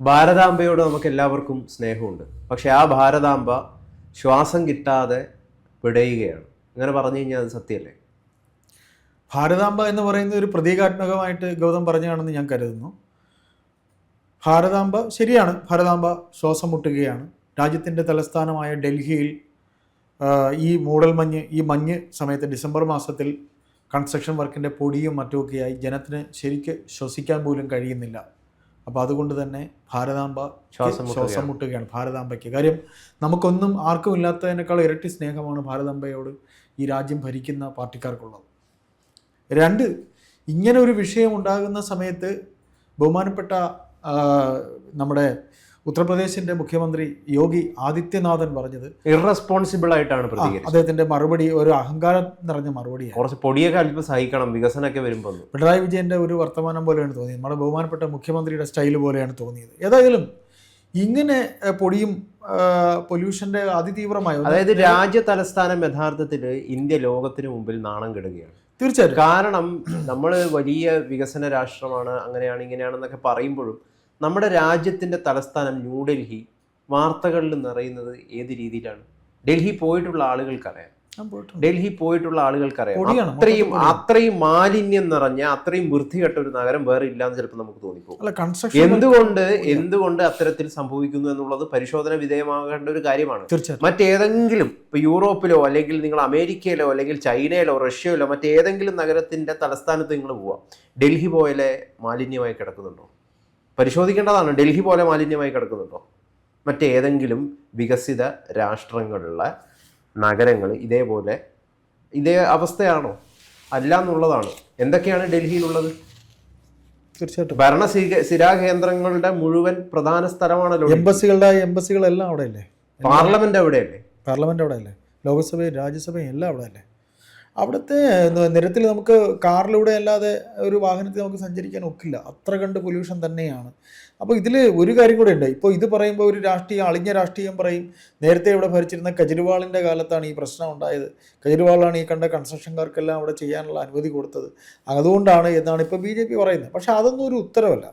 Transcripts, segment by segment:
ഭാരതാംബയോട് നമുക്ക് എല്ലാവർക്കും സ്നേഹമുണ്ട്. പക്ഷെ ആ ഭാരതാംബ ശ്വാസം കിട്ടാതെ പിടയുകയാണ്. അങ്ങനെ പറഞ്ഞു കഴിഞ്ഞാൽ അത് സത്യമല്ലേ? ഭാരതാംബ എന്ന് പറയുന്നത് ഒരു പ്രതീകാത്മകമായിട്ട് ഗൗതം പറഞ്ഞാണെന്ന് ഞാൻ കരുതുന്നു. ഭാരതാംബ ശരിയാണ്, ഭാരതാംബ ശ്വാസം മുട്ടുകയാണ്. രാജ്യത്തിൻ്റെ തലസ്ഥാനമായ ഡൽഹിയിൽ ഈ മൂടൽമഞ്ഞ്, ഈ മഞ്ഞ് സമയത്ത് ഡിസംബർ മാസത്തിൽ കൺസ്ട്രക്ഷൻ വർക്കിൻ്റെ പൊടിയും മറ്റുമൊക്കെയായി ജനത്തിന് ശരിക്ക് ശ്വസിക്കാൻ പോലും കഴിയുന്നില്ല. അപ്പോൾ അതുകൊണ്ട് തന്നെ ഭാരതാംബ ശ്വാസം മുട്ടുകയാണ് ഭാരതാംബയ്ക്ക്. കാര്യം നമുക്കൊന്നും ആർക്കും ഇല്ലാത്തതിനേക്കാൾ ഇരട്ടി സ്നേഹമാണ് ഭാരതാംബയോട് ഈ രാജ്യം ഭരിക്കുന്ന പാർട്ടിക്കാർക്കുള്ളത്. രണ്ട്, ഇങ്ങനെ ഒരു വിഷയം ഉണ്ടാകുന്ന സമയത്ത് ബഹുമാനപ്പെട്ട നമ്മുടെ ഉത്തർപ്രദേശിൻ്റെ മുഖ്യമന്ത്രി യോഗി ആദിത്യനാഥൻ പറഞ്ഞത് ഇറസ്പോൺസിബിൾ ആയിട്ടാണ് പ്രതികരിച്ചത്. അദ്ദേഹത്തിൻ്റെ മറുപടി ഒരു അഹങ്കാരം നിറഞ്ഞ മറുപടിയാണ്. കുറച്ച് പൊടിയൊക്കെ അല്പം സഹിക്കണം, വികസനമൊക്കെ വരുമ്പോൾ. പിണറായി വിജയൻ്റെ ഒരു വർത്തമാനം പോലെയാണ് തോന്നിയത്, നമ്മുടെ ബഹുമാനപ്പെട്ട മുഖ്യമന്ത്രിയുടെ സ്റ്റൈൽ പോലെയാണ് തോന്നിയത്. ഏതായാലും ഇങ്ങനെ പൊടിയും പൊല്യൂഷൻ്റെ അതിതീവ്രമായ, അതായത് രാജ്യ തലസ്ഥാനം യഥാർത്ഥത്തിൽ ഇന്ത്യ ലോകത്തിന് മുമ്പിൽ നാണം കെടുകയാണ്. തീർച്ചയായിട്ടും. കാരണം നമ്മൾ വലിയ വികസന രാഷ്ട്രമാണ്, അങ്ങനെയാണ് ഇങ്ങനെയാണെന്നൊക്കെ പറയുമ്പോഴും നമ്മുടെ രാജ്യത്തിൻ്റെ തലസ്ഥാനം ന്യൂഡൽഹി വാർത്തകളിൽ നിറയുന്നത് ഏത് രീതിയിലാണ്? ഡൽഹി പോയിട്ടുള്ള ആളുകൾക്കറിയാം, അത്രയും മാലിന്യം നിറഞ്ഞ, അത്രയും വൃത്തികെട്ട ഒരു നഗരം വേറെ ഇല്ലാന്ന് ചിലപ്പോൾ നമുക്ക് തോന്നിപ്പോകും. എന്തുകൊണ്ട് അത്തരത്തിൽ സംഭവിക്കുന്നു എന്നുള്ളത് പരിശോധന വിധേയമാകേണ്ട ഒരു കാര്യമാണ്. മറ്റേതെങ്കിലും ഇപ്പൊ യൂറോപ്പിലോ അല്ലെങ്കിൽ നിങ്ങൾ അമേരിക്കയിലോ അല്ലെങ്കിൽ ചൈനയിലോ റഷ്യയിലോ മറ്റേതെങ്കിലും നഗരത്തിന്റെ തലസ്ഥാനത്ത് നിങ്ങൾ പോവാം, ഡൽഹി പോലെ മാലിന്യമായി കിടക്കുന്നുണ്ടോ? പരിശോധിക്കേണ്ടതാണ്. ഡൽഹി പോലെ മാലിന്യമായി കിടക്കുന്നുണ്ടോ? മറ്റേതെങ്കിലും വികസിത രാഷ്ട്രങ്ങളിലുള്ള നഗരങ്ങൾ ഇതേ അവസ്ഥയാണോ? അല്ല എന്നുള്ളതാണ്. എന്തൊക്കെയാണ് ഡൽഹിയിലുള്ളത്? തീർച്ചയായിട്ടും ഭരണ സ്ഥിരാകേന്ദ്രങ്ങളുടെ മുഴുവൻ പ്രധാന സ്ഥലമാണല്ലോ. എംബസികളെല്ലാം അവിടെയല്ലേ? പാർലമെന്റ് അവിടെയല്ലേ? ലോകസഭയും രാജ്യസഭയും എല്ലാം അവിടെയല്ലേ? അവിടുത്തെ നിരത്തിൽ നമുക്ക് കാറിലൂടെ അല്ലാതെ ഒരു വാഹനത്തിൽ നമുക്ക് സഞ്ചരിക്കാൻ ഒക്കില്ല, അത്ര കണ്ട് പൊല്യൂഷൻ തന്നെയാണ്. അപ്പോൾ ഇതിൽ ഒരു കാര്യം കൂടെ ഉണ്ട്. ഇപ്പോൾ ഇത് പറയുമ്പോൾ ഒരു അളിഞ്ഞ രാഷ്ട്രീയം പറയും, നേരത്തെ ഇവിടെ ഭരിച്ചിരുന്ന കെജ്രിവാളിൻ്റെ കാലത്താണ് ഈ പ്രശ്നം ഉണ്ടായത്, കെജ്രിവാളാണ് ഈ കണ്ട കൺസ്ട്രക്ഷൻകാർക്കെല്ലാം അവിടെ ചെയ്യാനുള്ള അനുമതി കൊടുത്തത്, അതുകൊണ്ടാണ് എന്നാണ് ഇപ്പോൾ BJP പറയുന്നത്. പക്ഷേ അതൊന്നും ഒരു ഉത്തരവല്ല.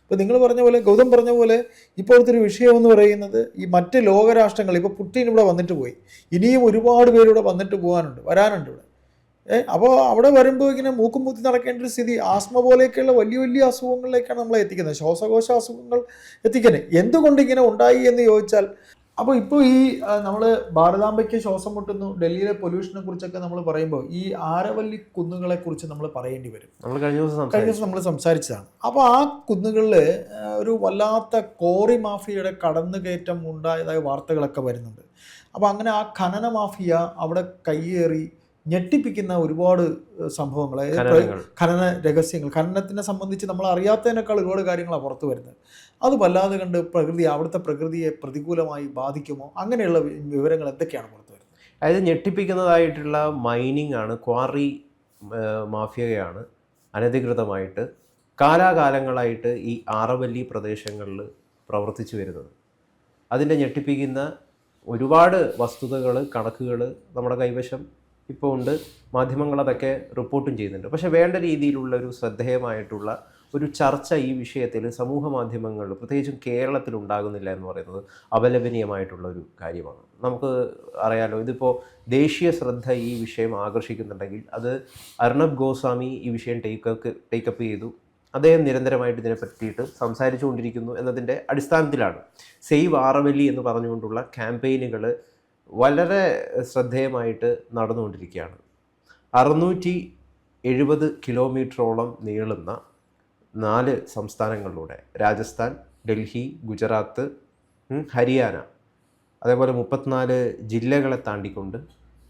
ഇപ്പോൾ നിങ്ങൾ പറഞ്ഞ പോലെ, ഗൗതം പറഞ്ഞ പോലെ, ഇപ്പോഴത്തെ ഒരു വിഷയം എന്ന് പറയുന്നത് ഈ മറ്റ് ലോകരാഷ്ട്രങ്ങൾ, ഇപ്പോൾ പുടിൻ ഇവിടെ വന്നിട്ട് പോയി, ഇനിയും ഒരുപാട് പേരിവിടെ വരാനുണ്ട് ഇവിടെ. അപ്പോൾ അവിടെ വരുമ്പോൾ ഇങ്ങനെ മൂക്കും മൂത്തി നടക്കേണ്ട ഒരു സ്ഥിതി, ആസ്മ പോലെയൊക്കെയുള്ള വലിയ വലിയ അസുഖങ്ങളിലേക്കാണ് നമ്മളെ എത്തിക്കുന്നത്, ശ്വാസകോശ അസുഖങ്ങൾ എത്തിക്കുന്നത്. എന്തുകൊണ്ട് ഇങ്ങനെ ഉണ്ടായി എന്ന് ചോദിച്ചാൽ, അപ്പോൾ ഇപ്പോൾ ഈ നമ്മൾ ഭാരതാംബയ്ക്ക് ശ്വാസം മുട്ടുന്നു, ഡൽഹിയിലെ പൊല്യൂഷനെ കുറിച്ചൊക്കെ നമ്മൾ പറയുമ്പോൾ ഈ ആരവല്ലി കുന്നുകളെ കുറിച്ച് നമ്മൾ പറയേണ്ടി വരും. കഴിഞ്ഞ ദിവസം നമ്മൾ സംസാരിച്ചതാണ്. അപ്പോൾ ആ കുന്നുകളിൽ ഒരു വല്ലാത്ത കോറി മാഫിയയുടെ കടന്നുകയറ്റം ഉണ്ടായതായ വാർത്തകളൊക്കെ വരുന്നുണ്ട്. അപ്പോൾ അങ്ങനെ ആ ഖനന മാഫിയ അവിടെ കയ്യേറി ഞെട്ടിപ്പിക്കുന്ന ഒരുപാട് സംഭവങ്ങൾ, ഖനന രഹസ്യങ്ങൾ, ഖനനത്തിനെ സംബന്ധിച്ച് നമ്മൾ അറിയാത്തതിനേക്കാൾ ഒരുപാട് കാര്യങ്ങളാണ് പുറത്തു വരുന്നത്. അത് വല്ലാതെ കണ്ട് അവിടുത്തെ പ്രകൃതിയെ പ്രതികൂലമായി ബാധിക്കുമോ? അങ്ങനെയുള്ള വിവരങ്ങൾ എന്തൊക്കെയാണ് പുറത്തു വരുന്നത്? അതായത് ഞെട്ടിപ്പിക്കുന്നതായിട്ടുള്ള മൈനിങ് ആണ്, ക്വാറി മാഫിയയാണ് അനധികൃതമായിട്ട് കാലാകാലങ്ങളായിട്ട് ഈ ആറവല്ലി പ്രദേശങ്ങളിൽ പ്രവർത്തിച്ചു വരുന്നത്. അതിൻ്റെ ഞെട്ടിപ്പിക്കുന്ന ഒരുപാട് വസ്തുതകൾ, കണക്കുകൾ നമ്മുടെ കൈവശം ഇപ്പോൾ ഉണ്ട്. മാധ്യമങ്ങളതൊക്കെ റിപ്പോർട്ടും ചെയ്യുന്നുണ്ട്. പക്ഷേ വേണ്ട രീതിയിലുള്ള ഒരു ശ്രദ്ധേയമായിട്ടുള്ള ഒരു ചർച്ച ഈ വിഷയത്തിൽ സമൂഹ മാധ്യമങ്ങളിൽ പ്രത്യേകിച്ചും കേരളത്തിൽ ഉണ്ടാകുന്നില്ല എന്ന് പറയുന്നത് അപലപനീയമായിട്ടുള്ള ഒരു കാര്യമാണ്. നമുക്ക് അറിയാലോ, ഇതിപ്പോൾ ദേശീയ ശ്രദ്ധ ഈ വിഷയം ആകർഷിക്കുന്നുണ്ടെങ്കിൽ അത് അർണബ് ഗോസ്വാമി ഈ വിഷയം ടേക്കപ്പ് ചെയ്തു. അദ്ദേഹം നിരന്തരമായിട്ട് ഇതിനെ പറ്റിയിട്ട് സംസാരിച്ചു കൊണ്ടിരിക്കുന്നു എന്നതിൻ്റെ അടിസ്ഥാനത്തിലാണ് സേവ് ആറവല്ലി എന്ന് പറഞ്ഞുകൊണ്ടുള്ള ക്യാമ്പയിനുകൾ വളരെ ശ്രദ്ധേയമായിട്ട് നടന്നുകൊണ്ടിരിക്കുകയാണ്. 670 കിലോമീറ്ററോളം നീളുന്ന 4 സംസ്ഥാനങ്ങളിലൂടെ, രാജസ്ഥാൻ, ഡൽഹി, ഗുജറാത്ത്, ഹരിയാന, അതേപോലെ 34 ജില്ലകളെ താണ്ടിക്കൊണ്ട്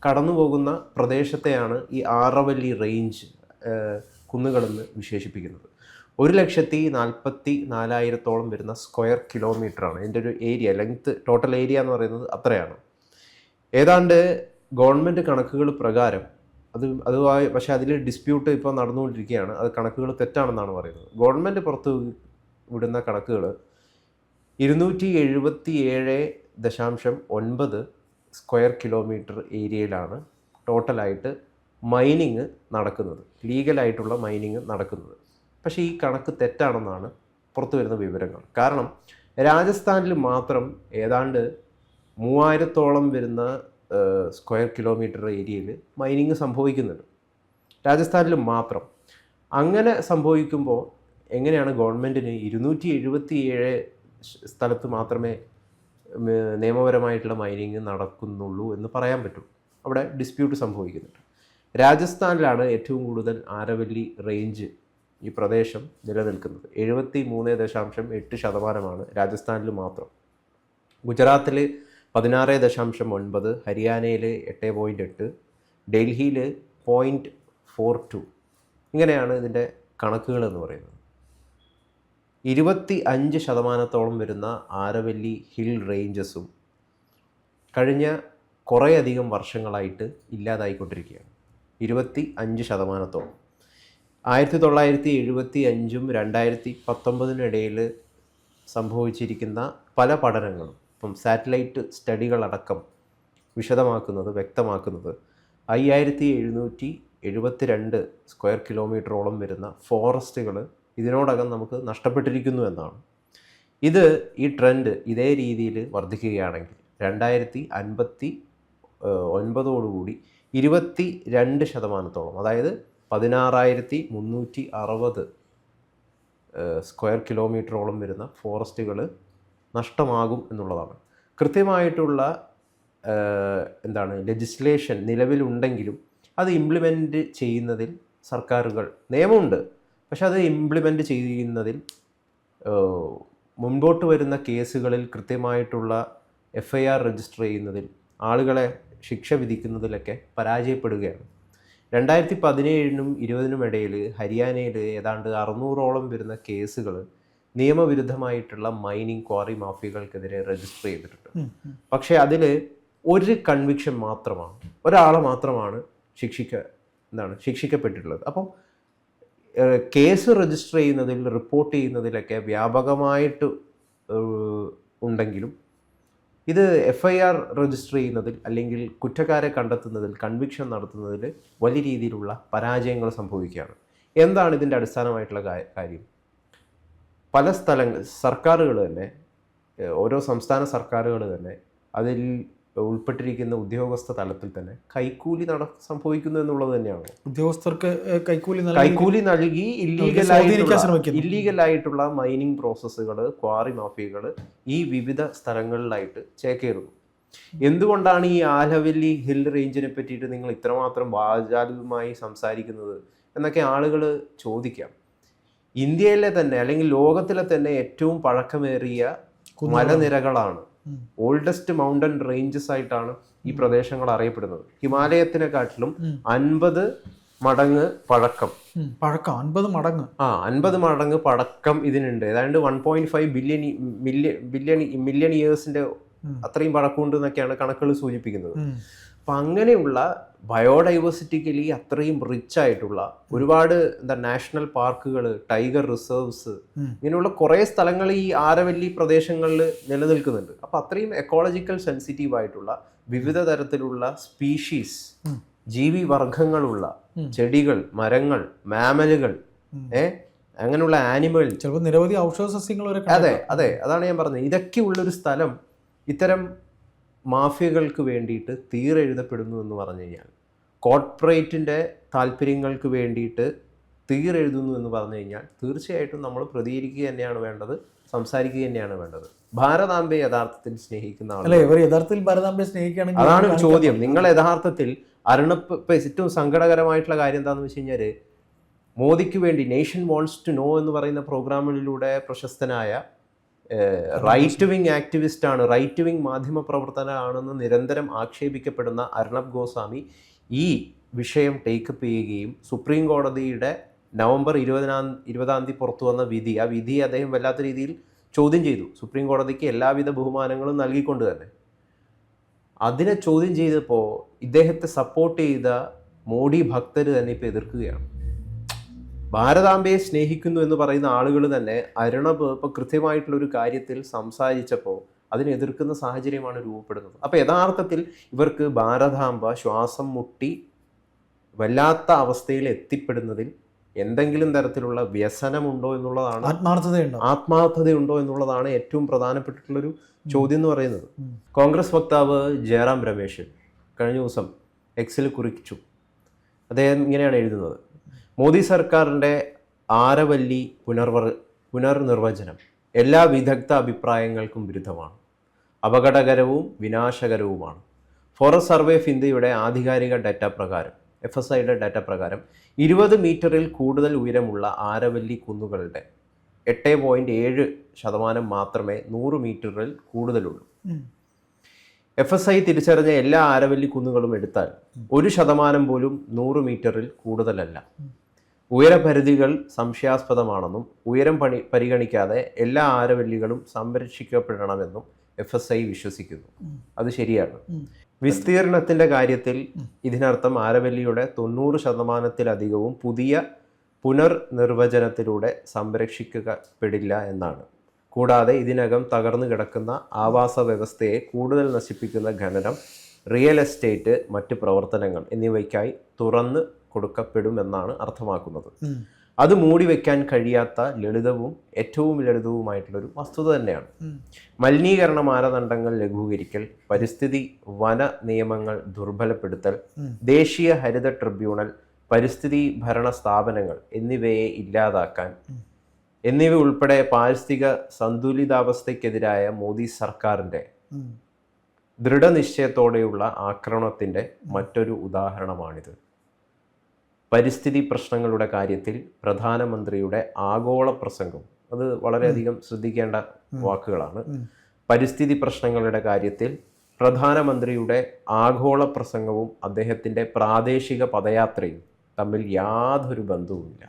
കടന്നു പോകുന്ന പ്രദേശത്തെയാണ് ഈ ആറവല്ലി റേഞ്ച് കുന്നുകളെന്ന് വിശേഷിപ്പിക്കുന്നത്. 1,44,000 വരുന്ന സ്ക്വയർ കിലോമീറ്ററാണ് ഇതിൻ്റെ ഒരു ഏരിയ, ലെങ്ത്, ടോട്ടൽ ഏരിയ എന്ന് പറയുന്നത് അത്രയാണ്. ഏതാണ്ട് ഗവൺമെൻറ് കണക്കുകൾ പ്രകാരം പക്ഷേ അതിൽ ഡിസ്പ്യൂട്ട് ഇപ്പോൾ നടന്നുകൊണ്ടിരിക്കുകയാണ്. അത് കണക്കുകൾ തെറ്റാണെന്നാണ് പറയുന്നത്. ഗവൺമെൻറ് പുറത്ത് വിടുന്ന കണക്കുകൾ 277.9 സ്ക്വയർ കിലോമീറ്റർ ഏരിയയിലാണ് ടോട്ടലായിട്ട് മൈനിങ് നടക്കുന്നത്, ലീഗലായിട്ടുള്ള മൈനിങ് നടക്കുന്നത്. പക്ഷേ ഈ കണക്ക് തെറ്റാണെന്നാണ് പുറത്തു വരുന്ന വിവരങ്ങൾ. കാരണം രാജസ്ഥാനിൽ മാത്രം ഏതാണ്ട് 3000-ഓളം വരുന്ന സ്ക്വയർ കിലോമീറ്റർ ഏരിയയിൽ മൈനിങ് സംഭവിക്കുന്നുണ്ട്, രാജസ്ഥാനിൽ മാത്രം. അങ്ങനെ സംഭവിക്കുമ്പോൾ എങ്ങനെയാണ് ഗവൺമെൻറ്റിന് 277 സ്ഥലത്ത് മാത്രമേ നിയമപരമായിട്ടുള്ള മൈനിങ് നടക്കുന്നുള്ളൂ എന്ന് പറയാൻ പറ്റും? അവിടെ ഡിസ്പ്യൂട്ട് സംഭവിക്കുന്നുണ്ട്. രാജസ്ഥാനിലാണ് ഏറ്റവും കൂടുതൽ ആരവല്ലി റേഞ്ച് ഈ പ്രദേശം നിലനിൽക്കുന്നത്. 73.8% രാജസ്ഥാനിൽ മാത്രം. ഗുജറാത്തിൽ 16.9, ഹരിയാനയിൽ 8.8, ഡൽഹിയിൽ 0.42. ഇങ്ങനെയാണ് ഇതിൻ്റെ കണക്കുകൾ എന്ന് പറയുന്നത്. 25% വരുന്ന ആരവല്ലി ഹിൽ റേഞ്ചസും കഴിഞ്ഞ കുറേയധികം വർഷങ്ങളായിട്ട് ഇല്ലാതായിക്കൊണ്ടിരിക്കുകയാണ്. 25%. 1975-ഉം 2019-ഇടയിൽ സംഭവിച്ചിരിക്കുന്ന പല പഠനങ്ങളും, ഇപ്പം സാറ്റലൈറ്റ് സ്റ്റഡികളടക്കം വ്യക്തമാക്കുന്നത് 5772 സ്ക്വയർ കിലോമീറ്ററോളം വരുന്ന ഫോറസ്റ്റുകൾ ഇതിനോടകം നമുക്ക് നഷ്ടപ്പെട്ടിരിക്കുന്നു എന്നാണ്. ഈ ട്രെൻഡ് ഇതേ രീതിയിൽ വർദ്ധിക്കുകയാണെങ്കിൽ 2059 22%, അതായത് 16,360 സ്ക്വയർ കിലോമീറ്ററോളം വരുന്ന ഫോറസ്റ്റുകൾ നഷ്ടമാകും എന്നുള്ളതാണ്. കൃത്യമായിട്ടുള്ള ലെജിസ്ലേഷൻ നിലവിലുണ്ടെങ്കിലും അത് ഇംപ്ലിമെൻറ്റ് ചെയ്യുന്നതിൽ സർക്കാരുകൾ, നിയമമുണ്ട് പക്ഷെ അത് ഇംപ്ലിമെൻറ്റ് ചെയ്യുന്നതിൽ മുൻപോട്ട് വരുന്ന കേസുകളിൽ കൃത്യമായിട്ടുള്ള FIR രജിസ്റ്റർ ചെയ്യുന്നതിൽ, ആളുകളെ ശിക്ഷ വിധിക്കുന്നതിലൊക്കെ പരാജയപ്പെടുകയാണ്. 2017-നും 2020-നും ഇടയിൽ ഹരിയാനയിൽ ഏതാണ്ട് 600-ഓളം വരുന്ന കേസുകൾ നിയമവിരുദ്ധമായിട്ടുള്ള മൈനിങ് ക്വാറി മാഫിയകൾക്കെതിരെ രജിസ്റ്റർ ചെയ്തിട്ടുണ്ട്. പക്ഷേ അതിൽ ഒരു കൺവിക്ഷൻ മാത്രമാണ്, ഒരാളെ മാത്രമാണ് ശിക്ഷിക്കപ്പെട്ടിട്ടുള്ളത്. അപ്പം കേസ് രജിസ്റ്റർ ചെയ്യുന്നതിൽ, റിപ്പോർട്ട് ചെയ്യുന്നതിലൊക്കെ വ്യാപകമായിട്ട് ഉണ്ടെങ്കിലും ഇത് FIR രജിസ്റ്റർ ചെയ്യുന്നതിൽ അല്ലെങ്കിൽ കുറ്റക്കാരെ കണ്ടെത്തുന്നതിൽ, കൺവിക്ഷൻ നടത്തുന്നതിൽ വലിയ രീതിയിലുള്ള പരാജയങ്ങൾ സംഭവിക്കുകയാണ്. എന്താണ് ഇതിൻ്റെ അടിസ്ഥാനമായിട്ടുള്ള കാര്യം? പല സർക്കാരുകൾ തന്നെ, ഓരോ സംസ്ഥാന സർക്കാരുകൾ തന്നെ അതിൽ ഉൾപ്പെട്ടിരിക്കുന്ന ഉദ്യോഗസ്ഥ തലത്തിൽ തന്നെ കൈക്കൂലി സംഭവിക്കുന്നു എന്നുള്ളത് തന്നെയാണ്. ഉദ്യോഗസ്ഥർക്ക് കൈക്കൂലി നൽകി ഇല്ലീഗലായിട്ടുള്ള മൈനിങ് പ്രോസസ്സുകൾ, ക്വാറി മാഫിയകൾ ഈ വിവിധ സ്ഥലങ്ങളിലായിട്ട് ചേക്കേറുന്നു. എന്തുകൊണ്ടാണ് ഈ ആരവല്ലി ഹിൽ റേഞ്ചിനെ പറ്റിയിട്ട് നിങ്ങൾ ഇത്രമാത്രം വാചാലികമായി സംസാരിക്കുന്നത് എന്നൊക്കെ ആളുകൾ ചോദിക്കാം. ഇന്ത്യയിലെ തന്നെ അല്ലെങ്കിൽ ലോകത്തിലെ തന്നെ ഏറ്റവും പഴക്കമേറിയ മലനിരകളാണ്, ഓൾഡസ്റ്റ് മൗണ്ടൻ റേഞ്ചസ് ആയിട്ടാണ് ഈ പ്രദേശങ്ങൾ അറിയപ്പെടുന്നത്. ഹിമാലയത്തിനെക്കാട്ടിലും 50 മടങ്ങ് പഴക്കം, 50 മടങ്ങ് പഴക്കം ഇതിനുണ്ട്. ഏതാണ്ട് 1.5 മില്യൺ ഇയേഴ്സിന്റെ അത്രയും പഴക്കമുണ്ട് എന്നൊക്കെയാണ് കണക്കുകൾ സൂചിപ്പിക്കുന്നത്. അപ്പം അങ്ങനെയുള്ള ബയോഡൈവേഴ്സിറ്റിക്കലി അത്രയും റിച്ച് ആയിട്ടുള്ള ഒരുപാട് നാഷണൽ പാർക്കുകൾ, ടൈഗർ റിസർവ്സ്, ഇങ്ങനെയുള്ള കുറേ സ്ഥലങ്ങൾ ഈ ആരവല്ലി പ്രദേശങ്ങളിൽ നിലനിൽക്കുന്നുണ്ട്. അപ്പം അത്രയും എക്കോളജിക്കൽ സെൻസിറ്റീവ് ആയിട്ടുള്ള വിവിധ തരത്തിലുള്ള സ്പീഷീസ്, ജീവി വർഗങ്ങളുള്ള ചെടികൾ, മരങ്ങൾ, മാമലുകൾ, അങ്ങനെയുള്ള ആനിമൽ, ചിലപ്പോൾ നിരവധി ഔഷധ സസ്യങ്ങൾ. അതെ, അതാണ് ഞാൻ പറഞ്ഞത്. ഇതൊക്കെ ഉള്ളൊരു സ്ഥലം ഇത്തരം മാഫിയകൾക്ക് വേണ്ടിയിട്ട് തീരെഴുതപ്പെടുന്നു എന്ന് പറഞ്ഞു കഴിഞ്ഞാൽ, കോർപ്പറേറ്റിൻ്റെ താല്പര്യങ്ങൾക്ക് വേണ്ടിയിട്ട് തീരെഴുതുന്നു എന്ന് പറഞ്ഞു കഴിഞ്ഞാൽ തീർച്ചയായിട്ടും നമ്മൾ പ്രതികരിക്കുക തന്നെയാണ് വേണ്ടത്, സംസാരിക്കുക തന്നെയാണ് വേണ്ടത്. ഭാരതാംബയെ യഥാർത്ഥത്തിൽ സ്നേഹിക്കുന്ന സ്നേഹിക്കുകയാണെങ്കിൽ അതാണ് ചോദ്യം. നിങ്ങൾ യഥാർത്ഥത്തിൽ ഇപ്പം ഏറ്റവും സങ്കടകരമായിട്ടുള്ള കാര്യം എന്താണെന്ന് വെച്ച് കഴിഞ്ഞാൽ, മോദിക്ക് വേണ്ടി നേഷൻ വോൺസ് ടു നോ എന്ന് പറയുന്ന പ്രോഗ്രാമിലൂടെ പ്രശസ്തനായ റൈറ്റ് വിങ് ആക്ടിവിസ്റ്റാണ്, റൈറ്റ് വിങ് മാധ്യമ പ്രവർത്തനമാണെന്ന് നിരന്തരം ആക്ഷേപിക്കപ്പെടുന്ന അർണബ് ഗോസ്വാമി ഈ വിഷയം ടേക്കപ്പ് ചെയ്യുകയും സുപ്രീം കോടതിയുടെ നവംബർ 20 പുറത്തു വന്ന വിധി, ആ വിധി അദ്ദേഹം വല്ലാത്ത രീതിയിൽ ചോദ്യം ചെയ്തു. സുപ്രീം കോടതിക്ക് എല്ലാവിധ ബഹുമാനങ്ങളും നൽകിക്കൊണ്ട് തന്നെ അതിനെ ചോദ്യം ചെയ്തപ്പോൾ ഇദ്ദേഹത്തെ സപ്പോർട്ട് ചെയ്ത മോഡി ഭക്തർ തന്നെ ഇപ്പോൾ എതിർക്കുകയാണ്. ഭാരതാംബയെ സ്നേഹിക്കുന്നു എന്ന് പറയുന്ന ആളുകൾ തന്നെ അരുണബ് ഇപ്പോൾ കൃത്യമായിട്ടുള്ളൊരു കാര്യത്തിൽ സംസാരിച്ചപ്പോൾ അതിനെ എതിർക്കുന്ന സാഹചര്യമാണ് രൂപപ്പെടുന്നത്. അപ്പോൾ യഥാർത്ഥത്തിൽ ഇവർക്ക് ഭാരതാംബ ശ്വാസം മുട്ടി വല്ലാത്ത അവസ്ഥയിൽ എത്തിപ്പെടുന്നതിൽ എന്തെങ്കിലും തരത്തിലുള്ള വ്യസനമുണ്ടോ എന്നുള്ളതാണ്, ആത്മാർത്ഥതയുണ്ടോ എന്നുള്ളതാണ് ഏറ്റവും പ്രധാനപ്പെട്ടിട്ടുള്ളൊരു ചോദ്യം എന്ന് പറയുന്നത്. കോൺഗ്രസ് വക്താവ് ജയറാം രമേശ് കഴിഞ്ഞ ദിവസം എക്സിൽ കുറിച്ചു. അദ്ദേഹം ഇങ്ങനെയാണ് എഴുതുന്നത്: മോദി സർക്കാരിൻ്റെ ആരവല്ലി പുനർനിർവചനം എല്ലാ വിദഗ്ധ അഭിപ്രായങ്ങൾക്കും വിരുദ്ധമാണ്, അപകടകരവും വിനാശകരവുമാണ്. ഫോറസ്റ്റ് സർവേ ഓഫ് ഇന്ത്യയുടെ ആധികാരിക ഡാറ്റ പ്രകാരം, FSIയുടെ ഡാറ്റ പ്രകാരം 20 മീറ്ററിൽ കൂടുതൽ ഉയരമുള്ള ആരവല്ലി കുന്നുകളുടെ 8.7% മാത്രമേ 100 മീറ്ററിൽ കൂടുതലുള്ളൂ. FSI തിരിച്ചറിഞ്ഞ എല്ലാ ആരവല്ലി കുന്നുകളും എടുത്താൽ 1% പോലും 100 മീറ്ററിൽ കൂടുതലല്ല. ഉയരപരിധികൾ സംശയാസ്പദമാണെന്നും ഉയരം പരിഗണിക്കാതെ എല്ലാ ആരവല്ലികളും സംരക്ഷിക്കപ്പെടണമെന്നും FSI വിശ്വസിക്കുന്നു. അത് ശരിയാണ്. വിസ്തീർണത്തിൻ്റെ കാര്യത്തിൽ ഇതിനർത്ഥം ആരവല്ലിയുടെ 90%-ലധികവും പുതിയ പുനർനിർവചനത്തിലൂടെ സംരക്ഷിക്കപ്പെടില്ല എന്നാണ്. കൂടാതെ ഇതിനകം തകർന്നു കിടക്കുന്ന ആവാസ വ്യവസ്ഥയെ കൂടുതൽ നശിപ്പിക്കുന്ന ഖനനം, റിയൽ എസ്റ്റേറ്റ്, മറ്റ് പ്രവർത്തനങ്ങൾ എന്നിവയ്ക്കായി തുറന്ന് കൊടുക്കപ്പെടുമെന്നാണ് അർത്ഥമാക്കുന്നത്. അത് മൂടി വയ്ക്കാൻ കഴിയാത്ത ഏറ്റവും ലളിതവുമായിട്ടുള്ളൊരു വസ്തുത തന്നെയാണ്. മലിനീകരണ മാനദണ്ഡങ്ങൾ ലഘൂകരിക്കൽ, പരിസ്ഥിതി വന നിയമങ്ങൾ ദുർബലപ്പെടുത്തൽ, ദേശീയ ഹരിത ട്രിബ്യൂണൽ, പരിസ്ഥിതി ഭരണ സ്ഥാപനങ്ങൾ എന്നിവയെ ഇല്ലാതാക്കാൻ എന്നിവ ഉൾപ്പെടെ പാരിസ്ഥിതിക സന്തുലിതാവസ്ഥയ്ക്കെതിരായ മോദി സർക്കാരിൻ്റെ ദൃഢനിശ്ചയത്തോടെയുള്ള ആക്രമണത്തിൻ്റെ മറ്റൊരു ഉദാഹരണമാണിത്. പരിസ്ഥിതി പ്രശ്നങ്ങളുടെ കാര്യത്തിൽ പ്രധാനമന്ത്രിയുടെ ആഗോള പ്രസംഗം, അത് വളരെയധികം ശ്രദ്ധിക്കേണ്ട വാക്കുകളാണ്. പരിസ്ഥിതി പ്രശ്നങ്ങളുടെ കാര്യത്തിൽ പ്രധാനമന്ത്രിയുടെ ആഗോള പ്രസംഗവും അദ്ദേഹത്തിൻ്റെ പ്രാദേശിക പദയാത്രയും തമ്മിൽ യാതൊരു ബന്ധവുമില്ല.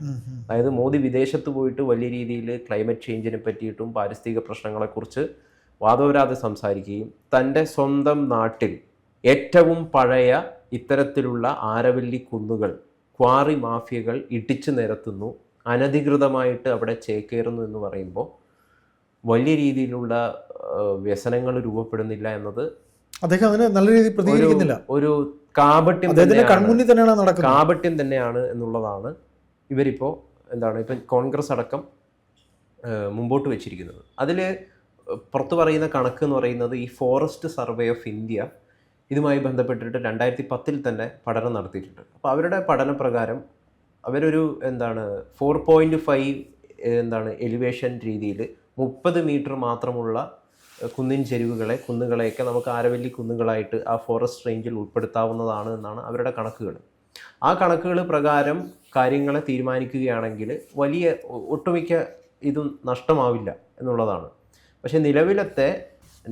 അതായത് മോദി വിദേശത്ത് പോയിട്ട് വലിയ രീതിയിൽ ക്ലൈമറ്റ് ചേഞ്ചിനെ പറ്റിയിട്ടും പാരിസ്ഥിതിക പ്രശ്നങ്ങളെക്കുറിച്ച് വാദോരാതെ സംസാരിക്കുകയും തൻ്റെ സ്വന്തം നാട്ടിൽ ഏറ്റവും പഴയ ഇത്തരത്തിലുള്ള ആരവല്ലി കുന്നുകൾ ക്വാറി മാഫിയകൾ ഇടിച്ചു നിരത്തുന്നു, അനധികൃതമായിട്ട് അവിടെ ചേക്കേറുന്നു എന്ന് പറയുമ്പോൾ വലിയ രീതിയിലുള്ള വ്യസനങ്ങൾ രൂപപ്പെടുന്നില്ല എന്നത് അദ്ദേഹം അതിന് നല്ല രീതിയിൽ പ്രതികരിക്കുന്നില്ല. ഒരു കാപട്യം തന്നെയാണ് എന്നുള്ളതാണ് ഇവരിപ്പോൾ ഇപ്പം കോൺഗ്രസ് അടക്കം മുമ്പോട്ട് വെച്ചിരിക്കുന്നത്. അതിൽ പുറത്തു പറയുന്ന കണക്ക് എന്ന് പറയുന്നത് ഈ ഫോറസ്റ്റ് സർവേ ഓഫ് ഇന്ത്യ ഇതുമായി ബന്ധപ്പെട്ടിട്ട് 2010 തന്നെ പഠനം നടത്തിയിട്ടുണ്ട്. അപ്പോൾ അവരുടെ പഠനപ്രകാരം അവരൊരു 4.5 എലിവേഷൻ രീതിയിൽ 30 മീറ്റർ മാത്രമുള്ള കുന്നുകളെയൊക്കെ നമുക്ക് ആരവല്ലി കുന്നുകളായിട്ട് ആ ഫോറസ്റ്റ് റേഞ്ചിൽ ഉൾപ്പെടുത്താവുന്നതാണ് എന്നാണ് അവരുടെ കണക്കുകൾ. ആ കണക്കുകൾ പ്രകാരം കാര്യങ്ങളെ തീരുമാനിക്കുകയാണെങ്കിൽ ഒട്ടുമിക്ക ഇതും നഷ്ടമാവില്ല എന്നുള്ളതാണ്. പക്ഷേ നിലവിലത്തെ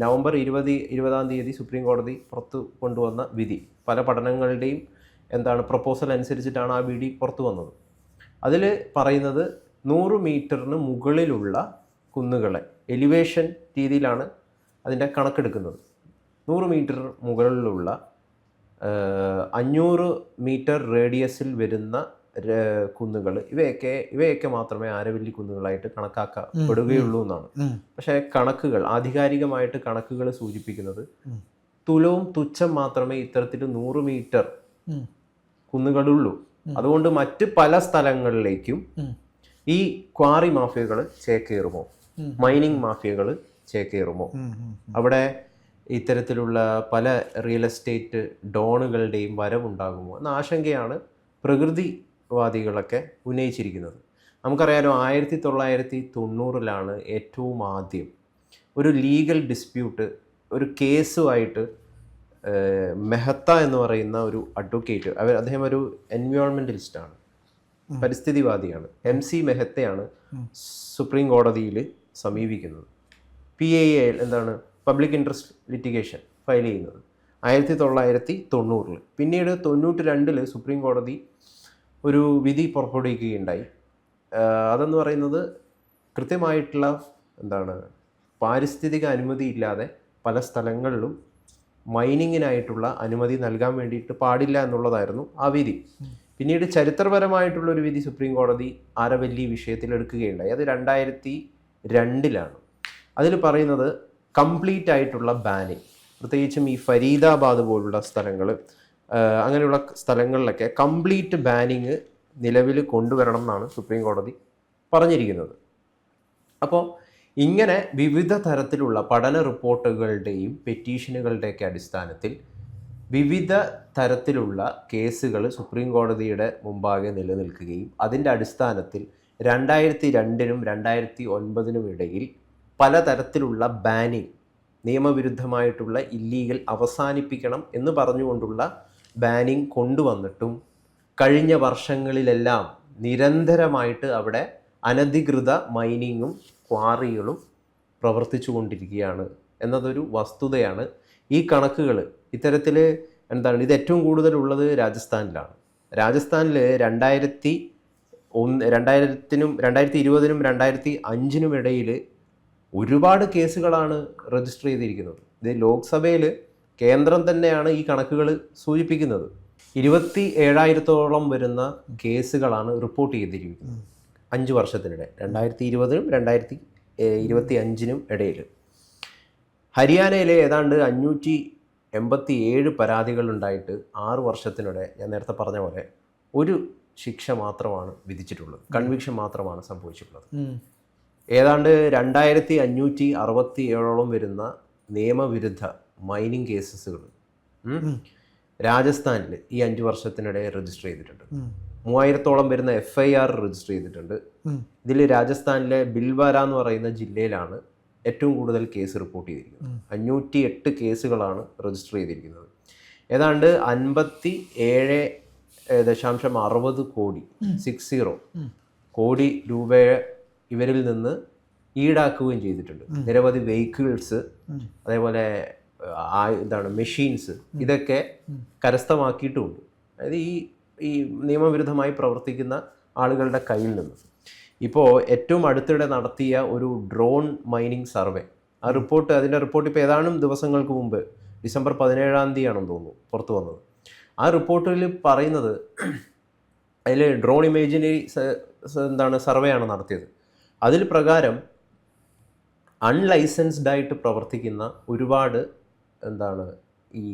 നവംബർ 20-ാം തീയതി സുപ്രീം കോടതി പുറത്തു കൊണ്ടുവന്ന വിധി, പല പഠനങ്ങളുടെയും പ്രപ്പോസൽ അനുസരിച്ചിട്ടാണ് ആ വിധി പുറത്തു വന്നത്. അതിൽ പറയുന്നത് 100 മീറ്ററിന് മുകളിലുള്ള കുന്നുകളെ എലിവേഷൻ രീതിയിലാണ് അതിൻ്റെ കണക്കെടുക്കുന്നത്. 100 മീറ്റർ മുകളിലുള്ള 500 മീറ്റർ റേഡിയസിൽ വരുന്ന കുന്നുകൾ ഇവയൊക്കെ മാത്രമേ ആരവല്ലി കുന്നുകളായിട്ട് കണക്കാക്കപ്പെടുകയുള്ളൂ എന്നാണ്. പക്ഷേ ആധികാരികമായിട്ട് കണക്കുകൾ സൂചിപ്പിക്കുന്നത് തുച്ഛം മാത്രമേ ഇത്തരത്തിൽ 100 മീറ്റർ കുന്നുകളുള്ളൂ. അതുകൊണ്ട് മറ്റ് പല സ്ഥലങ്ങളിലേക്കും ഈ ക്വാറി മാഫിയകൾ ചേക്കേറുമോ, മൈനിങ് മാഫിയകൾ ചേക്കേറുമോ, അവിടെ ഇത്തരത്തിലുള്ള പല റിയൽ എസ്റ്റേറ്റ് ഡോണുകളുടെയും വരവുണ്ടാകുമോ എന്ന ആശങ്കയാണ് പ്രകൃതിവാദികളൊക്കെ ഉന്നയിച്ചിരിക്കുന്നത്. നമുക്കറിയാലോ 1990-ലാണ് ഏറ്റവും ആദ്യം ഒരു ലീഗൽ ഡിസ്പ്യൂട്ട്, ഒരു കേസുമായിട്ട് മെഹത്ത എന്ന് പറയുന്ന ഒരു അഡ്വക്കേറ്റ്, അദ്ദേഹം ഒരു എൻവയോൺമെൻ്റലിസ്റ്റാണ്, പരിസ്ഥിതിവാദിയാണ്, MC മെഹത്തയാണ് സുപ്രീം കോടതിയിൽ സമീപിക്കുന്നത്. PIL public interest litigation file ചെയ്യുന്നത് 1990. പിന്നീട് 92 സുപ്രീം കോടതി ഒരു വിധി പുറപ്പെടുവിക്കുകയുണ്ടായി. അതെന്ന് പറയുന്നത് കൃത്യമായിട്ടുള്ള പാരിസ്ഥിതിക അനുമതി ഇല്ലാതെ പല സ്ഥലങ്ങളിലും മൈനിങ്ങിനായിട്ടുള്ള അനുമതി നൽകാൻ വേണ്ടിയിട്ട് പാടില്ല എന്നുള്ളതായിരുന്നു ആ വിധി. പിന്നീട് ചരിത്രപരമായിട്ടുള്ളൊരു വിധി സുപ്രീം കോടതി ആരവല്ലി വിഷയത്തിൽ എടുക്കുകയുണ്ടായി. അത് 2002-ലാണ്. അതിൽ പറയുന്നത് കംപ്ലീറ്റ് ആയിട്ടുള്ള ബാനിങ്, പ്രത്യേകിച്ചും ഈ ഫരീദാബാദ് പോലുള്ള സ്ഥലങ്ങൾ, അങ്ങനെയുള്ള സ്ഥലങ്ങളിലൊക്കെ കംപ്ലീറ്റ് ബാനിങ് നിലവിൽ കൊണ്ടുവരണം എന്നാണ് സുപ്രീം കോടതി പറഞ്ഞിരിക്കുന്നത്. അപ്പോൾ ഇങ്ങനെ വിവിധ തരത്തിലുള്ള പഠന റിപ്പോർട്ടുകളുടെയും പെറ്റീഷനുകളുടെയൊക്കെ അടിസ്ഥാനത്തിൽ വിവിധ തരത്തിലുള്ള കേസുകൾ സുപ്രീം കോടതിയുടെ മുമ്പാകെ നിലനിൽക്കുകയും അതിൻ്റെ അടിസ്ഥാനത്തിൽ 2002-നും 2009-നും ഇടയിൽ പലതരത്തിലുള്ള ബാനിങ്, നിയമവിരുദ്ധമായിട്ടുള്ള ഇല്ലീഗൽ അവസാനിപ്പിക്കണം എന്ന് പറഞ്ഞുകൊണ്ടുള്ള ബാനിങ് കൊണ്ടുവന്നിട്ടും കഴിഞ്ഞ വർഷങ്ങളിലെല്ലാം നിരന്തരമായിട്ട് അവിടെ അനധികൃത മൈനിങ്ങും ക്വാറികളും പ്രവർത്തിച്ചു കൊണ്ടിരിക്കുകയാണ് എന്നതൊരു വസ്തുതയാണ്. ഈ കണക്കുകൾ ഇത്തരത്തിൽ എന്താണ്, ഇത് ഏറ്റവും കൂടുതലുള്ളത് രാജസ്ഥാനിലാണ്. രാജസ്ഥാനിൽ 2000-നും 2020-നും 2005-നും ഇടയിൽ ഒരുപാട് കേസുകളാണ് രജിസ്റ്റർ ചെയ്തിരിക്കുന്നത്. ഇത് ലോക്സഭയിൽ കേന്ദ്രം തന്നെയാണ് ഈ കണക്കുകൾ സൂചിപ്പിക്കുന്നത്. 27,000-ഓളം വരുന്ന കേസുകളാണ് റിപ്പോർട്ട് ചെയ്തിരിക്കുന്നത് 5 വർഷത്തിനിടെ, 2020-നും 2025-നും ഇടയിൽ. ഹരിയാനയിലെ ഏതാണ്ട് 587 പരാതികളുണ്ടായിട്ട് 6 വർഷത്തിനിടെ ഞാൻ നേരത്തെ പറഞ്ഞ പോലെ ഒരു ശിക്ഷ മാത്രമാണ് വിധിച്ചിട്ടുള്ളത്, കൺവിക്ഷൻ മാത്രമാണ് സംഭവിച്ചിട്ടുള്ളത്. ഏതാണ്ട് 2,567-ഓളം വരുന്ന നിയമവിരുദ്ധ മൈനിങ് കേസസുകൾ രാജസ്ഥാനിൽ ഈ 5 വർഷത്തിനിടെ രജിസ്റ്റർ ചെയ്തിട്ടുണ്ട്. 3000-ഓളം വരുന്ന FIR രജിസ്റ്റർ ചെയ്തിട്ടുണ്ട്. ഇതിൽ രാജസ്ഥാനിലെ ബിൽവാര എന്ന് പറയുന്ന ജില്ലയിലാണ് ഏറ്റവും കൂടുതൽ കേസ് റിപ്പോർട്ട് ചെയ്തിരിക്കുന്നത്. 508 കേസുകളാണ് രജിസ്റ്റർ ചെയ്തിരിക്കുന്നത്. ഏതാണ്ട് 57.60 കോടി 60 കോടി രൂപയെ ഇവരിൽ നിന്ന് ഈടാക്കുകയും ചെയ്തിട്ടുണ്ട്. നിരവധി വെഹിക്കിൾസ്, അതേപോലെ മെഷീൻസ്, ഇതൊക്കെ കരസ്ഥമാക്കിയിട്ടുമുണ്ട്. അതായത് ഈ നിയമവിരുദ്ധമായി പ്രവർത്തിക്കുന്ന ആളുകളുടെ കയ്യിൽ നിന്ന്. ഇപ്പോൾ ഏറ്റവും അടുത്തിടെ നടത്തിയ ഒരു ഡ്രോൺ മൈനിങ് സർവേ, അതിൻ്റെ റിപ്പോർട്ട് ഇപ്പോൾ ഏതാനും ദിവസങ്ങൾക്ക് മുമ്പ് ഡിസംബർ 17-ാം തീയതിയാണെന്ന് തോന്നുന്നു പുറത്തു വന്നത്. ആ റിപ്പോർട്ടിൽ പറയുന്നത്, അതിൽ ഡ്രോൺ ഇമേജിനറി സർവേ ആണ് നടത്തിയത്. അതിൽ പ്രകാരം അൺലൈസൻസ്ഡ് ആയിട്ട് പ്രവർത്തിക്കുന്ന ഒരുപാട് ഈ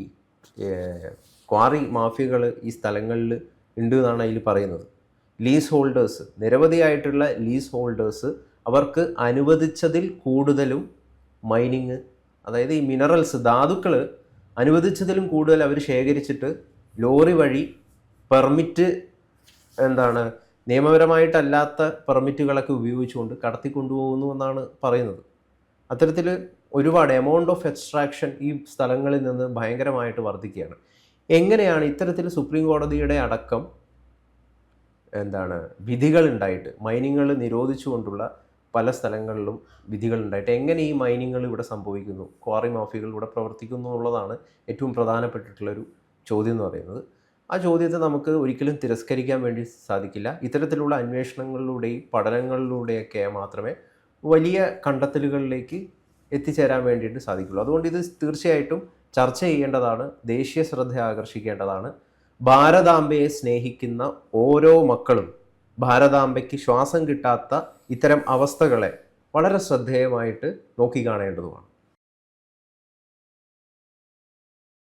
ക്വാറി മാഫിയകൾ ഈ സ്ഥലങ്ങളിൽ ഉണ്ട് എന്നാണ് അതിൽ പറയുന്നത്. ലീസ് ഹോൾഡേഴ്സ്, നിരവധിയായിട്ടുള്ള ലീസ് ഹോൾഡേഴ്സ് അവർക്ക് അനുവദിച്ചതിൽ കൂടുതലും മൈനിങ്, അതായത് ഈ മിനറൽസ്, ധാതുക്കൾ അനുവദിച്ചതിലും കൂടുതൽ അവർ ശേഖരിച്ചിട്ട് ലോറി വഴി പെർമിറ്റ് നിയമപരമായിട്ടല്ലാത്ത പെർമിറ്റുകളൊക്കെ ഉപയോഗിച്ചുകൊണ്ട് കടത്തിക്കൊണ്ടുപോകുന്നു എന്നാണ് പറയുന്നത്. അത്തരത്തിൽ ഒരുപാട് എമൗണ്ട് ഓഫ് എക്സ്ട്രാക്ഷൻ ഈ സ്ഥലങ്ങളിൽ നിന്ന് ഭയങ്കരമായിട്ട് വർദ്ധിക്കുകയാണ്. എങ്ങനെയാണ് ഇത്തരത്തിൽ സുപ്രീം കോടതിയുടെ അടക്കം വിധികളുണ്ടായിട്ട്, മൈനിങ്ങുകൾ നിരോധിച്ചുകൊണ്ടുള്ള പല സ്ഥലങ്ങളിലും വിധികളുണ്ടായിട്ട് എങ്ങനെ ഈ മൈനിങ്ങുകൾ ഇവിടെ സംഭവിക്കുന്നു, ക്വാറി മാഫിയകൾ ഇവിടെ പ്രവർത്തിക്കുന്നു എന്നുള്ളതാണ് ഏറ്റവും പ്രധാനപ്പെട്ടിട്ടുള്ളൊരു ചോദ്യം എന്ന് പറയുന്നത്. ആ ചോദ്യത്തെ നമുക്ക് ഒരിക്കലും തിരസ്കരിക്കാൻ വേണ്ടി സാധിക്കില്ല. ഇത്തരത്തിലുള്ള അന്വേഷണങ്ങളിലൂടെയും പഠനങ്ങളിലൂടെയൊക്കെ മാത്രമേ വലിയ കണ്ടെത്തലുകളിലേക്ക് എത്തിച്ചേരാൻ വേണ്ടിയിട്ട് സാധിക്കുള്ളൂ. അതുകൊണ്ട് ഇത് തീർച്ചയായിട്ടും ചർച്ച ചെയ്യേണ്ടതാണ്, ദേശീയ ശ്രദ്ധ ആകർഷിക്കേണ്ടതാണ്. ഭാരതാംബയെ സ്നേഹിക്കുന്ന ഓരോ മക്കളും ഭാരതാംബയ്ക്ക് ശ്വാസം കിട്ടാത്ത ഇത്തരം അവസ്ഥകളെ വളരെ ശ്രദ്ധേയമായിട്ട് നോക്കിക്കാണേണ്ടതുമാണ്.